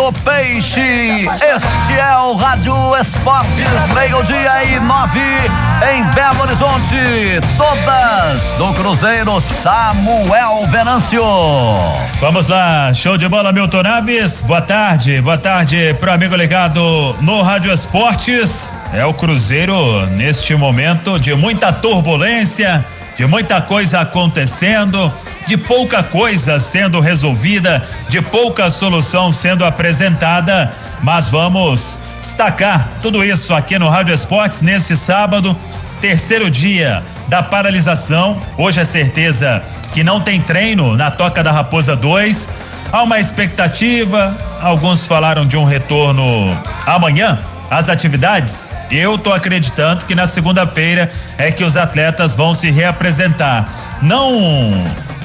do peixe. Este é o Rádio Esportes, 12:09 em Belo Horizonte. Todas do Cruzeiro, Samuel Venâncio. Vamos lá, show de bola, Milton Naves. Boa tarde pro amigo ligado no Rádio Esportes. É o Cruzeiro neste momento de muita turbulência, de muita coisa acontecendo, de pouca coisa sendo resolvida, de pouca solução sendo apresentada, mas vamos destacar tudo isso aqui no Rádio Esportes neste sábado, terceiro dia da paralisação. Hoje é certeza que não tem treino na Toca da Raposa 2. Há uma expectativa, alguns falaram de um retorno amanhã às atividades. Eu tô acreditando que na segunda-feira é que os atletas vão se reapresentar. Não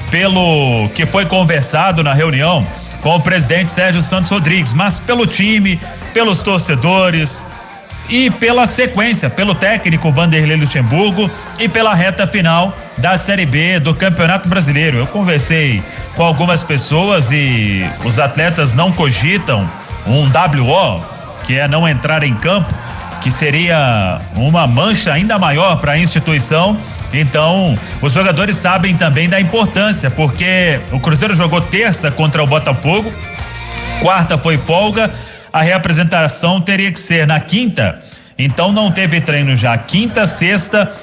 pelo que foi conversado na reunião com o presidente Sérgio Santos Rodrigues, mas pelo time, pelos torcedores e pela sequência, pelo técnico Vanderlei Luxemburgo e pela reta final da Série B do Campeonato Brasileiro. Eu conversei com algumas pessoas e os atletas não cogitam um WO, que é não entrar em campo, que seria uma mancha ainda maior para a instituição. Então, os jogadores sabem também da importância, porque o Cruzeiro jogou terça contra o Botafogo, quarta foi folga, a reapresentação teria que ser na quinta, então não teve treino já quinta, sexta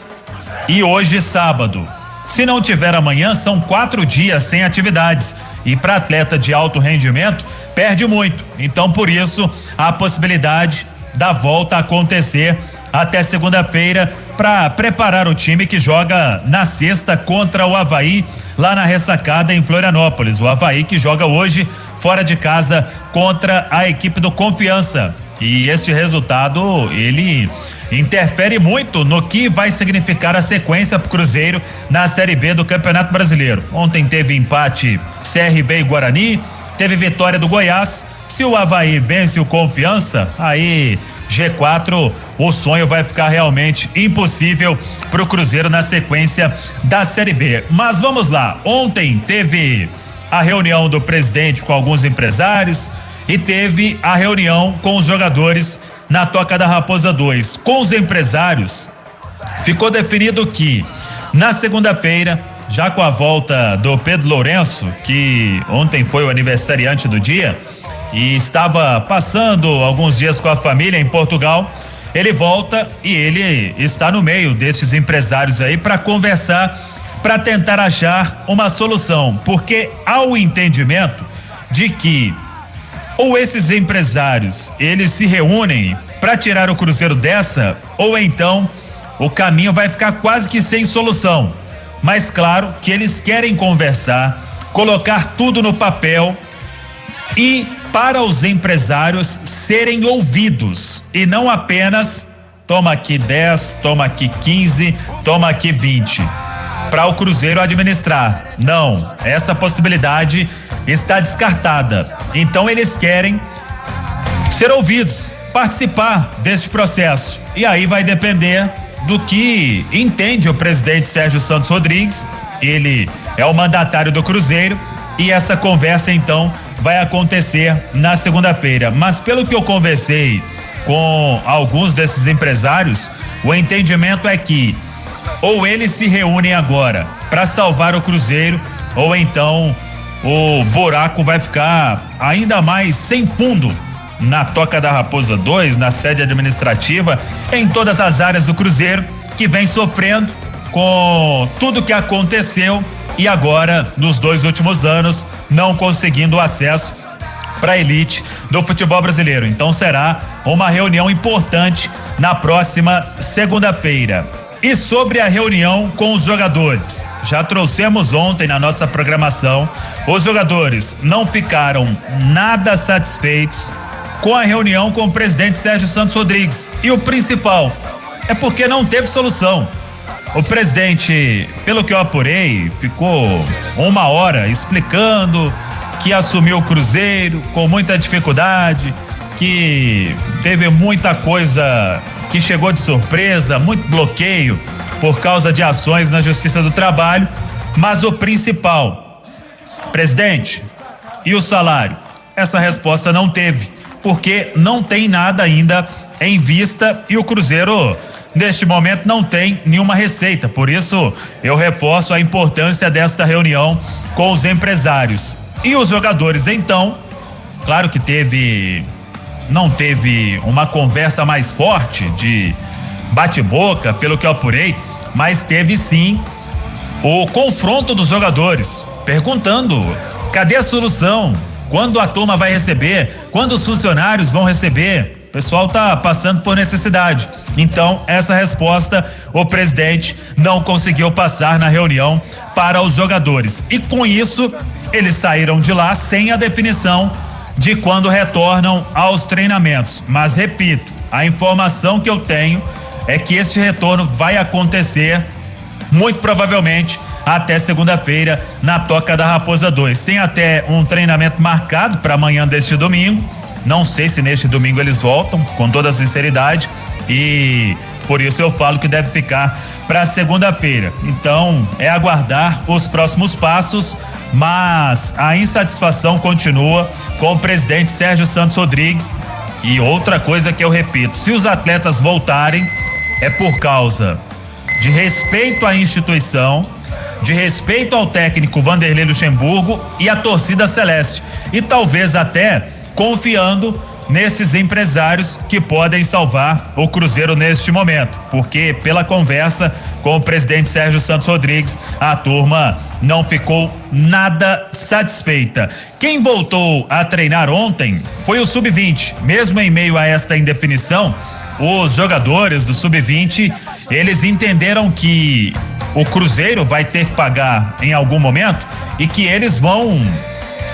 e hoje sábado. Se não tiver amanhã, são 4 dias sem atividades, e para atleta de alto rendimento perde muito. Então, por isso, a possibilidade da volta acontecer até segunda-feira para preparar o time que joga na sexta contra o Avaí lá na Ressacada em Florianópolis. O Avaí que joga hoje fora de casa contra a equipe do Confiança. E esse resultado, ele interfere muito no que vai significar a sequência pro Cruzeiro na Série B do Campeonato Brasileiro. Ontem teve empate CRB e Guarani, teve vitória do Goiás. Se o Avaí vence o Confiança, aí G4, o sonho vai ficar realmente impossível pro Cruzeiro na sequência da Série B. Mas vamos lá, ontem teve a reunião do presidente com alguns empresários e teve a reunião com os jogadores na Toca da Raposa 2. Com os empresários, ficou definido que na segunda-feira, já com a volta do Pedro Lourenço, que ontem foi o aniversariante do dia e estava passando alguns dias com a família em Portugal, ele volta e ele está no meio desses empresários aí para conversar, para tentar achar uma solução, porque há o entendimento de que ou esses empresários eles se reúnem para tirar o Cruzeiro dessa, ou então o caminho vai ficar quase que sem solução. Mas claro que eles querem conversar, colocar tudo no papel e para os empresários serem ouvidos e não apenas toma aqui 10, toma aqui 15, toma aqui 20 para o Cruzeiro administrar. Não, essa possibilidade está descartada. Então eles querem ser ouvidos, participar deste processo, e aí vai depender do que entende o presidente Sérgio Santos Rodrigues. Ele é o mandatário do Cruzeiro e essa conversa então vai acontecer na segunda-feira. Mas pelo que eu conversei com alguns desses empresários, o entendimento é que ou eles se reúnem agora para salvar o Cruzeiro, ou então o buraco vai ficar ainda mais sem fundo na Toca da Raposa 2, na sede administrativa, em todas as áreas do Cruzeiro, que vem sofrendo com tudo que aconteceu e agora, nos 2 últimos anos, não conseguindo acesso para a elite do futebol brasileiro. Então será uma reunião importante na próxima segunda-feira. E sobre a reunião com os jogadores, já trouxemos ontem na nossa programação, os jogadores não ficaram nada satisfeitos com a reunião com o presidente Sérgio Santos Rodrigues. E o principal é porque não teve solução. O presidente, pelo que eu apurei, ficou 1 hora explicando que assumiu o Cruzeiro com muita dificuldade, que teve muita coisa que chegou de surpresa, muito bloqueio por causa de ações na Justiça do Trabalho, mas o principal, presidente, e o salário? essa resposta não teve, porque não tem nada ainda em vista e o Cruzeiro neste momento não tem nenhuma receita. Por isso eu reforço a importância desta reunião com os empresários e os jogadores. Então, claro que não teve uma conversa mais forte de bate-boca, pelo que eu apurei, mas teve sim o confronto dos jogadores, perguntando: cadê a solução? Quando a turma vai receber? Quando os funcionários vão receber? O pessoal tá passando por necessidade. Então, essa resposta o presidente não conseguiu passar na reunião para os jogadores. E com isso, eles saíram de lá sem a definição de quando retornam aos treinamentos. Mas repito, a informação que eu tenho é que este retorno vai acontecer muito provavelmente até segunda-feira na Toca da Raposa 2. Tem até um treinamento marcado para amanhã deste domingo. Não sei se neste domingo eles voltam, com toda a sinceridade, e por isso eu falo que deve ficar para segunda-feira. Então, é aguardar os próximos passos, mas a insatisfação continua com o presidente Sérgio Santos Rodrigues. E outra coisa que eu repito: se os atletas voltarem, é por causa de respeito à instituição, de respeito ao técnico Vanderlei Luxemburgo e à torcida celeste, e talvez até confiando nesses empresários que podem salvar o Cruzeiro neste momento, porque pela conversa com o presidente Sérgio Santos Rodrigues, a turma não ficou nada satisfeita. Quem voltou a treinar ontem foi o Sub-20. Mesmo em meio a esta indefinição, os jogadores do Sub-20, eles entenderam que o Cruzeiro vai ter que pagar em algum momento e que eles vão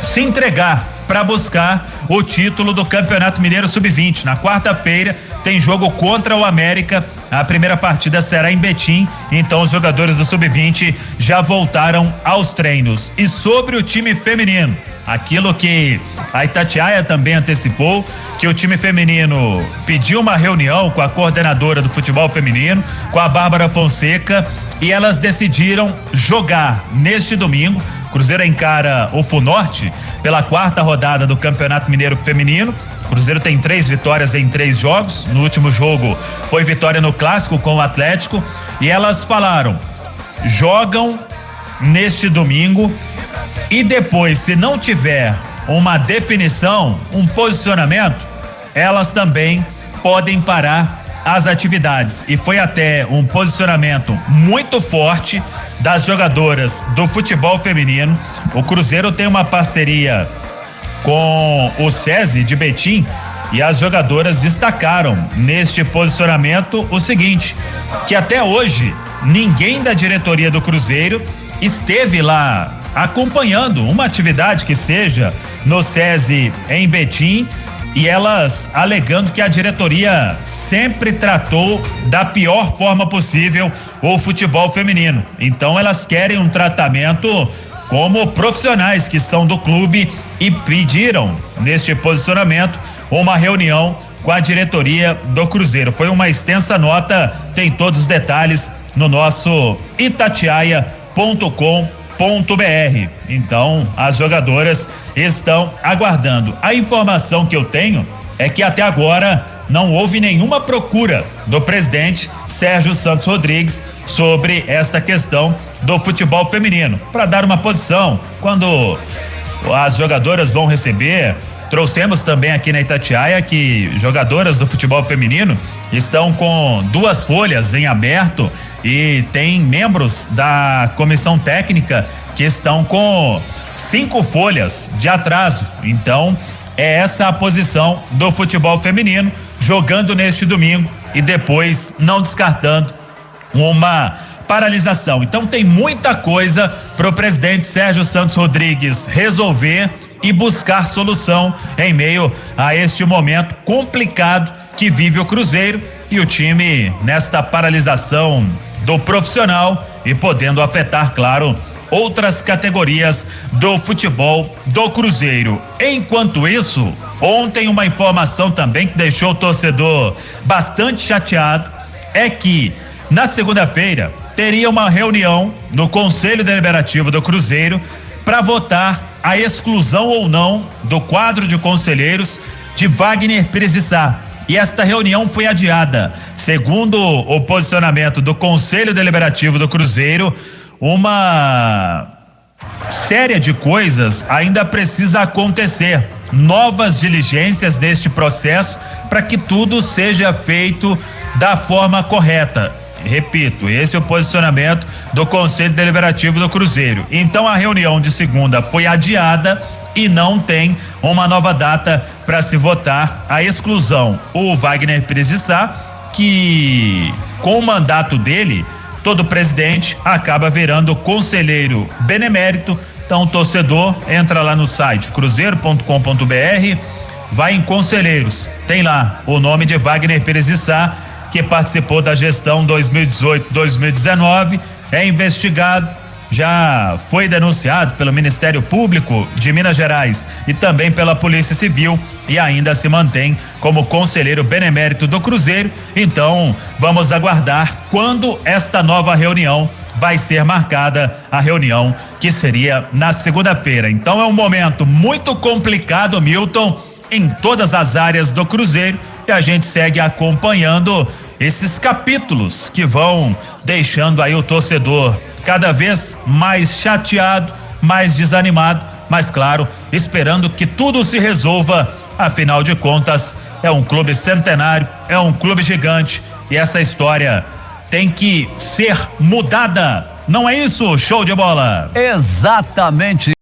se entregar para buscar o título do Campeonato Mineiro Sub-20. Na quarta-feira tem jogo contra o América. A primeira partida será em Betim. Então os jogadores do Sub-20 já voltaram aos treinos. E sobre o time feminino, aquilo que a Itatiaia também antecipou, que o time feminino pediu uma reunião com a coordenadora do futebol feminino, com a Bárbara Fonseca, e elas decidiram jogar neste domingo. Cruzeiro encara o Funorte pela quarta rodada do Campeonato Mineiro Feminino. Cruzeiro tem 3 vitórias em 3 jogos. No último jogo foi vitória no clássico com o Atlético. E elas falaram: jogam neste domingo e depois, se não tiver uma definição, um posicionamento, elas também podem parar as atividades. E foi até um posicionamento muito forte das jogadoras do futebol feminino. O Cruzeiro tem uma parceria com o SESI de Betim e as jogadoras destacaram neste posicionamento o seguinte: que até hoje ninguém da diretoria do Cruzeiro esteve lá acompanhando uma atividade que seja no SESI em Betim, e elas alegando que a diretoria sempre tratou da pior forma possível o futebol feminino. Então elas querem um tratamento como profissionais que são do clube e pediram neste posicionamento uma reunião com a diretoria do Cruzeiro. Foi uma extensa nota, tem todos os detalhes no nosso itatiaia.com.br. Então as jogadoras estão aguardando. A informação que eu tenho é que até agora não houve nenhuma procura do presidente Sérgio Santos Rodrigues sobre esta questão do futebol feminino, para dar uma posição quando as jogadoras vão receber. Trouxemos também aqui na Itatiaia que jogadoras do futebol feminino estão com 2 folhas em aberto e tem membros da comissão técnica que estão com 5 folhas de atraso. Então, é essa a posição do futebol feminino, jogando neste domingo e depois não descartando uma paralisação. Então tem muita coisa para o presidente Sérgio Santos Rodrigues resolver e buscar solução em meio a este momento complicado que vive o Cruzeiro e o time nesta paralisação do profissional e podendo afetar, claro, outras categorias do futebol do Cruzeiro. Enquanto isso, ontem uma informação também que deixou o torcedor bastante chateado é que na segunda-feira teria uma reunião no Conselho Deliberativo do Cruzeiro para votar a exclusão ou não do quadro de conselheiros de Wagner Pires de Sá. E esta reunião foi adiada. Segundo o posicionamento do Conselho Deliberativo do Cruzeiro, uma série de coisas ainda precisa acontecer. Novas diligências neste processo para que tudo seja feito da forma correta. Repito, esse é o posicionamento do Conselho Deliberativo do Cruzeiro. Então a reunião de segunda foi adiada e não tem uma nova data para se votar a exclusão. O Wagner Pires de Sá, que com o mandato dele, todo presidente acaba virando conselheiro benemérito. Então o torcedor entra lá no site cruzeiro.com.br, vai em conselheiros, tem lá o nome de Wagner Pires de Sá, que participou da gestão 2018-2019, é investigado, já foi denunciado pelo Ministério Público de Minas Gerais e também pela Polícia Civil e ainda se mantém como conselheiro benemérito do Cruzeiro. Então vamos aguardar quando esta nova reunião vai ser marcada, a reunião que seria na segunda-feira. Então é um momento muito complicado, Milton, em todas as áreas do Cruzeiro, e a gente segue acompanhando esses capítulos que vão deixando aí o torcedor cada vez mais chateado, mais desanimado, mas claro, esperando que tudo se resolva. Afinal de contas, é um clube centenário, é um clube gigante e essa história tem que ser mudada. Não é isso? Show de bola. Exatamente.